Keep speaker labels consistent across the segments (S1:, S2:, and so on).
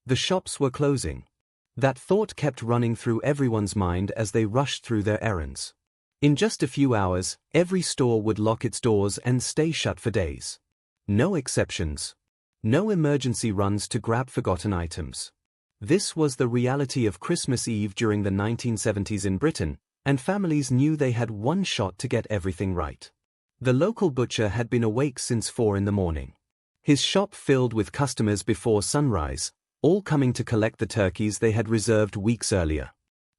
S1: The shops were closing. That thought kept running through everyone's mind as they rushed through their errands. In just a few hours, every store would lock its doors and stay shut for days. No exceptions. No emergency runs to grab forgotten items. This was the reality of Christmas Eve during the 1970s in Britain, and families knew they had one shot to get everything right. The local butcher had been awake since 4 in the morning. His shop filled with customers before sunrise, all coming to collect the turkeys they had reserved weeks earlier.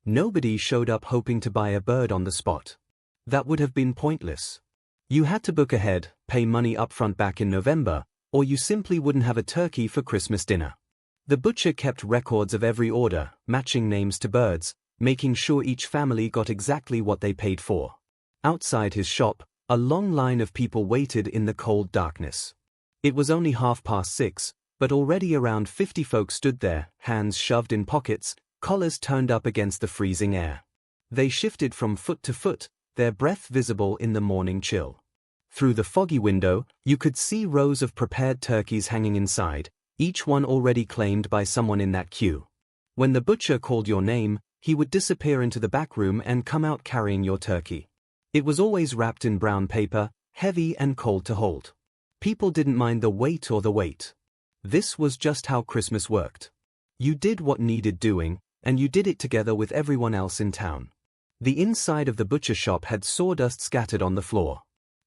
S1: Nobody showed up hoping to buy a bird on the spot. That would have been pointless. You had to book ahead, pay money upfront back in November, or you simply wouldn't have a turkey for Christmas dinner. The butcher kept records of every order, matching names to birds, making sure each family got exactly what they paid for. Outside his shop, a long line of people waited in the cold darkness. It was only 6:30, but already around 50 folks stood there, hands shoved in pockets, collars turned up against the freezing air. They shifted from foot to foot, their breath visible in the morning chill. Through the foggy window, you could see rows of prepared turkeys hanging inside, each one already claimed by someone in that queue. When the butcher called your name, he would disappear into the back room and come out carrying your turkey. It was always wrapped in brown paper, heavy and cold to hold. People didn't mind the weight or the wait. This was just how Christmas worked. You did what needed doing, and you did it together with everyone else in town. The inside of the butcher shop had sawdust scattered on the floor.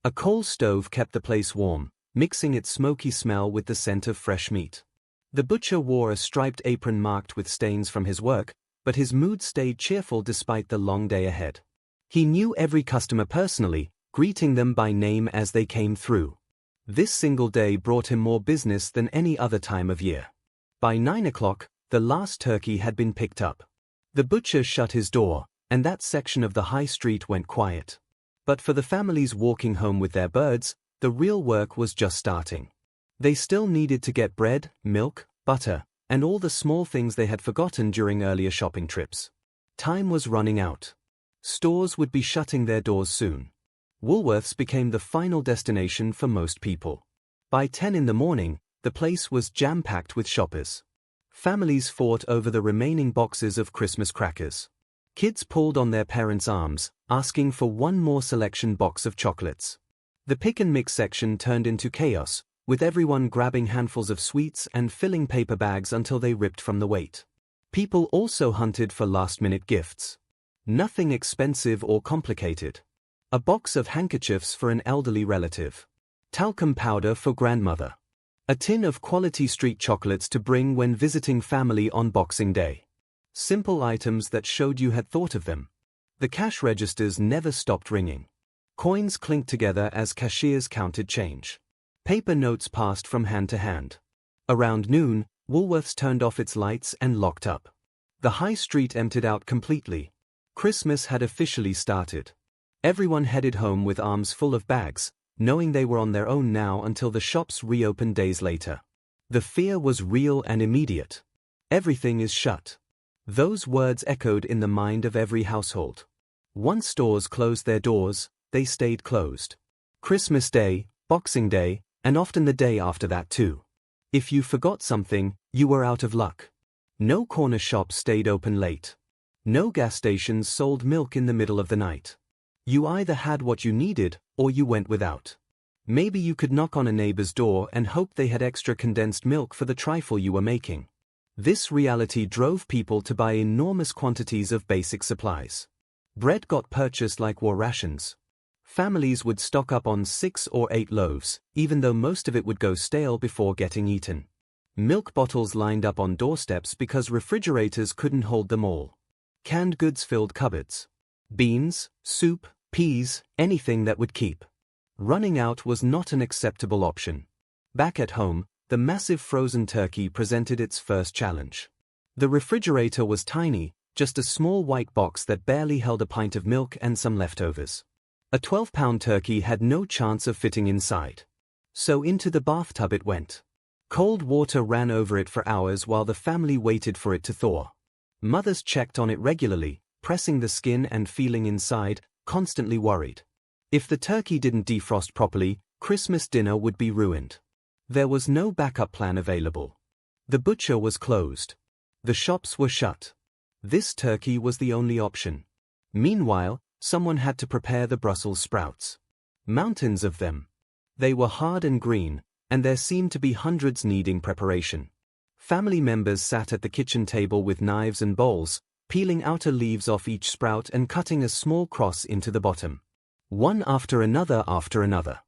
S1: A coal stove kept the place warm, mixing its smoky smell with the scent of fresh meat. The butcher wore a striped apron marked with stains from his work, but his mood stayed cheerful despite the long day ahead. He knew every customer personally, greeting them by name as they came through. This single day brought him more business than any other time of year. By 9 o'clock, the last turkey had been picked up. The butcher shut his door, and that section of the high street went quiet. But for the families walking home with their birds, the real work was just starting. They still needed to get bread, milk, butter, and all the small things they had forgotten during earlier shopping trips. Time was running out. Stores would be shutting their doors soon. Woolworths became the final destination for most people. By 10 in the morning, the place was jam-packed with shoppers. Families fought over the remaining boxes of Christmas crackers. Kids pulled on their parents' arms, asking for one more selection box of chocolates. The pick-and-mix section turned into chaos, with everyone grabbing handfuls of sweets and filling paper bags until they ripped from the weight. People also hunted for last-minute gifts. Nothing expensive or complicated. A box of handkerchiefs for an elderly relative. Talcum powder for grandmother. A tin of quality street chocolates to bring when visiting family on Boxing Day. Simple items that showed you had thought of them. The cash registers never stopped ringing. Coins clinked together as cashiers counted change. Paper notes passed from hand to hand. Around noon, Woolworths turned off its lights and locked up. The high street emptied out completely. Christmas had officially started. Everyone headed home with arms full of bags, knowing they were on their own now until the shops reopened days later. The fear was real and immediate. Everything is shut. Those words echoed in the mind of every household. Once stores closed their doors, they stayed closed. Christmas Day, Boxing Day, and often the day after that too. If you forgot something, you were out of luck. No corner shops stayed open late. No gas stations sold milk in the middle of the night. You either had what you needed, or you went without. Maybe you could knock on a neighbor's door and hope they had extra condensed milk for the trifle you were making. This reality drove people to buy enormous quantities of basic supplies. Bread got purchased like war rations. Families would stock up on 6 or 8 loaves, even though most of it would go stale before getting eaten. Milk bottles lined up on doorsteps because refrigerators couldn't hold them all. Canned goods filled cupboards. Beans, soup, peas, anything that would keep. Running out was not an acceptable option. Back at home, the massive frozen turkey presented its first challenge. The refrigerator was tiny, just a small white box that barely held a pint of milk and some leftovers. A 12-pound turkey had no chance of fitting inside. So into the bathtub it went. Cold water ran over it for hours while the family waited for it to thaw. Mothers checked on it regularly, pressing the skin and feeling inside, constantly worried. If the turkey didn't defrost properly, Christmas dinner would be ruined. There was no backup plan available. The butcher was closed. The shops were shut. This turkey was the only option. Meanwhile, someone had to prepare the Brussels sprouts. Mountains of them. They were hard and green, and there seemed to be hundreds needing preparation. Family members sat at the kitchen table with knives and bowls, peeling outer leaves off each sprout and cutting a small cross into the bottom. One after another after another.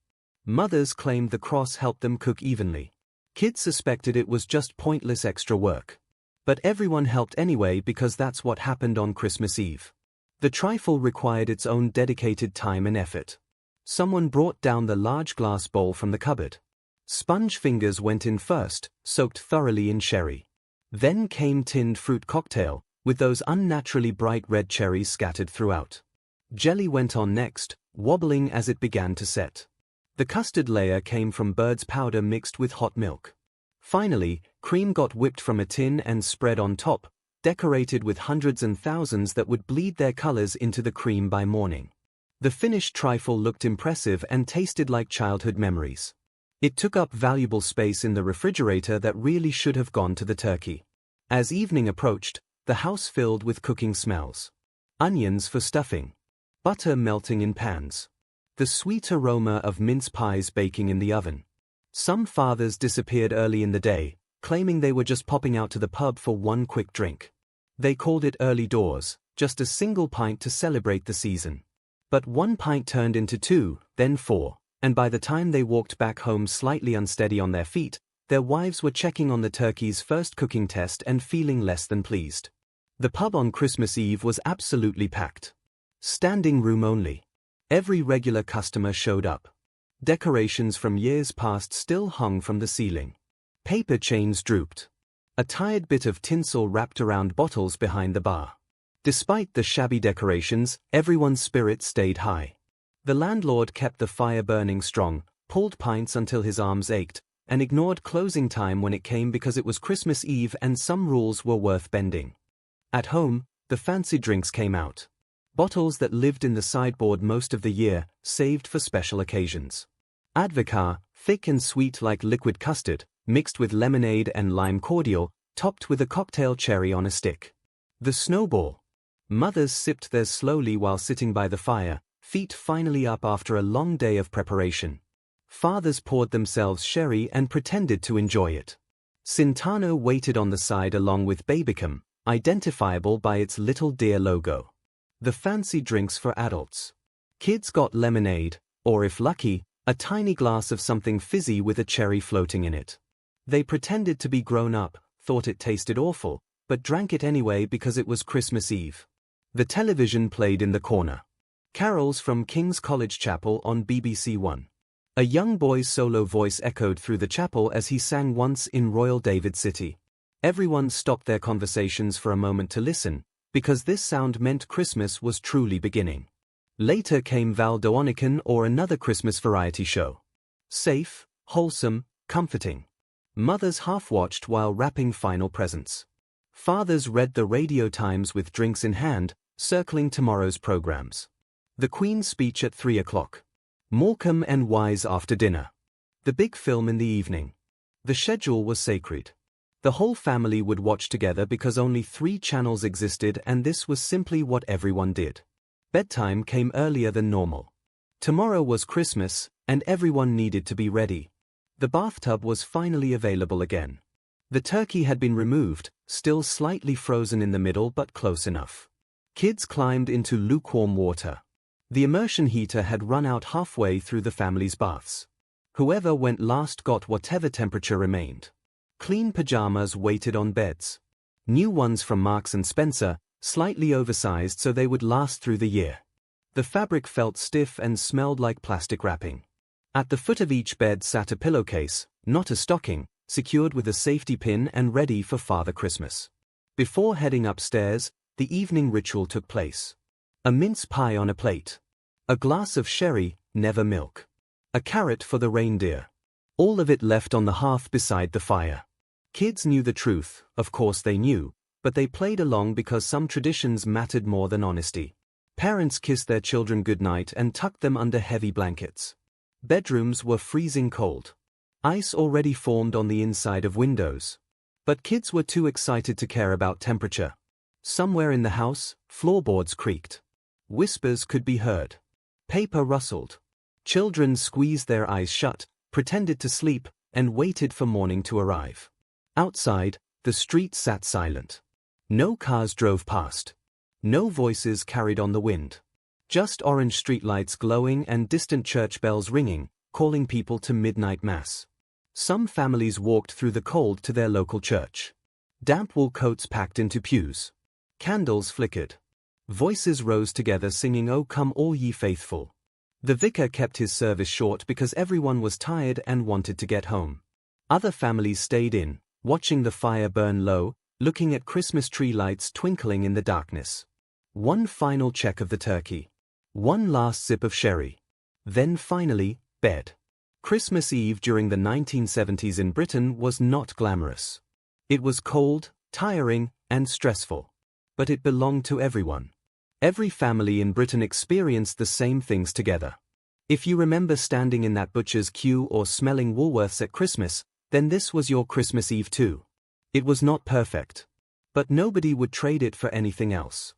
S1: Mothers claimed the cross helped them cook evenly. Kids suspected it was just pointless extra work. But everyone helped anyway because that's what happened on Christmas Eve. The trifle required its own dedicated time and effort. Someone brought down the large glass bowl from the cupboard. Sponge fingers went in first, soaked thoroughly in sherry. Then came tinned fruit cocktail, with those unnaturally bright red cherries scattered throughout. Jelly went on next, wobbling as it began to set. The custard layer came from bird's powder mixed with hot milk. Finally, cream got whipped from a tin and spread on top, decorated with hundreds and thousands that would bleed their colors into the cream by morning. The finished trifle looked impressive and tasted like childhood memories. It took up valuable space in the refrigerator that really should have gone to the turkey. As evening approached, the house filled with cooking smells. Onions for stuffing. Butter melting in pans. The sweet aroma of mince pies baking in the oven. Some fathers disappeared early in the day, claiming they were just popping out to the pub for one quick drink. They called it early doors, just a single pint to celebrate the season. But one pint turned into two, then four, and by the time they walked back home slightly unsteady on their feet, their wives were checking on the turkey's first cooking test and feeling less than pleased. The pub on Christmas Eve was absolutely packed. Standing room only. Every regular customer showed up. Decorations from years past still hung from the ceiling. Paper chains drooped. A tired bit of tinsel wrapped around bottles behind the bar. Despite the shabby decorations, everyone's spirits stayed high. The landlord kept the fire burning strong, pulled pints until his arms ached, and ignored closing time when it came because it was Christmas Eve and some rules were worth bending. At home, the fancy drinks came out. Bottles that lived in the sideboard most of the year, saved for special occasions. Advocaat, thick and sweet like liquid custard, mixed with lemonade and lime cordial, topped with a cocktail cherry on a stick. The snowball. Mothers sipped theirs slowly while sitting by the fire, feet finally up after a long day of preparation. Fathers poured themselves sherry and pretended to enjoy it. Centano waited on the side along with Babicum, identifiable by its little deer logo. The fancy drinks for adults. Kids got lemonade, or if lucky, a tiny glass of something fizzy with a cherry floating in it. They pretended to be grown up, thought it tasted awful, but drank it anyway because it was Christmas Eve. The television played in the corner. Carols from King's College Chapel on BBC One. A young boy's solo voice echoed through the chapel as he sang Once in Royal David City. Everyone stopped their conversations for a moment to listen, because this sound meant Christmas was truly beginning. Later came Val Doonican or another Christmas variety show. Safe, wholesome, comforting. Mothers half-watched while wrapping final presents. Fathers read the Radio Times with drinks in hand, circling tomorrow's programs. The Queen's speech at 3 o'clock. Morecambe and Wise after dinner. The big film in the evening. The schedule was sacred. The whole family would watch together because only 3 channels existed and this was simply what everyone did. Bedtime came earlier than normal. Tomorrow was Christmas, and everyone needed to be ready. The bathtub was finally available again. The turkey had been removed, still slightly frozen in the middle but close enough. Kids climbed into lukewarm water. The immersion heater had run out halfway through the family's baths. Whoever went last got whatever temperature remained. Clean pajamas waited on beds. New ones from Marks & Spencer, slightly oversized so they would last through the year. The fabric felt stiff and smelled like plastic wrapping. At the foot of each bed sat a pillowcase, not a stocking, secured with a safety pin and ready for Father Christmas. Before heading upstairs, the evening ritual took place. A mince pie on a plate. A glass of sherry, never milk. A carrot for the reindeer. All of it left on the hearth beside the fire. Kids knew the truth, of course they knew, but they played along because some traditions mattered more than honesty. Parents kissed their children goodnight and tucked them under heavy blankets. Bedrooms were freezing cold. Ice already formed on the inside of windows. But kids were too excited to care about temperature. Somewhere in the house, floorboards creaked. Whispers could be heard. Paper rustled. Children squeezed their eyes shut, pretended to sleep, and waited for morning to arrive. Outside, the street sat silent. No cars drove past. No voices carried on the wind. Just orange streetlights glowing and distant church bells ringing, calling people to midnight mass. Some families walked through the cold to their local church. Damp wool coats packed into pews. Candles flickered. Voices rose together singing "O Come All Ye Faithful." The vicar kept his service short because everyone was tired and wanted to get home. Other families stayed in, watching the fire burn low, looking at Christmas tree lights twinkling in the darkness. One final check of the turkey. One last sip of sherry. Then finally, bed. Christmas Eve during the 1970s in Britain was not glamorous. It was cold, tiring, and stressful. But it belonged to everyone. Every family in Britain experienced the same things together. If you remember standing in that butcher's queue or smelling Woolworths at Christmas, then this was your Christmas Eve too. It was not perfect. But nobody would trade it for anything else.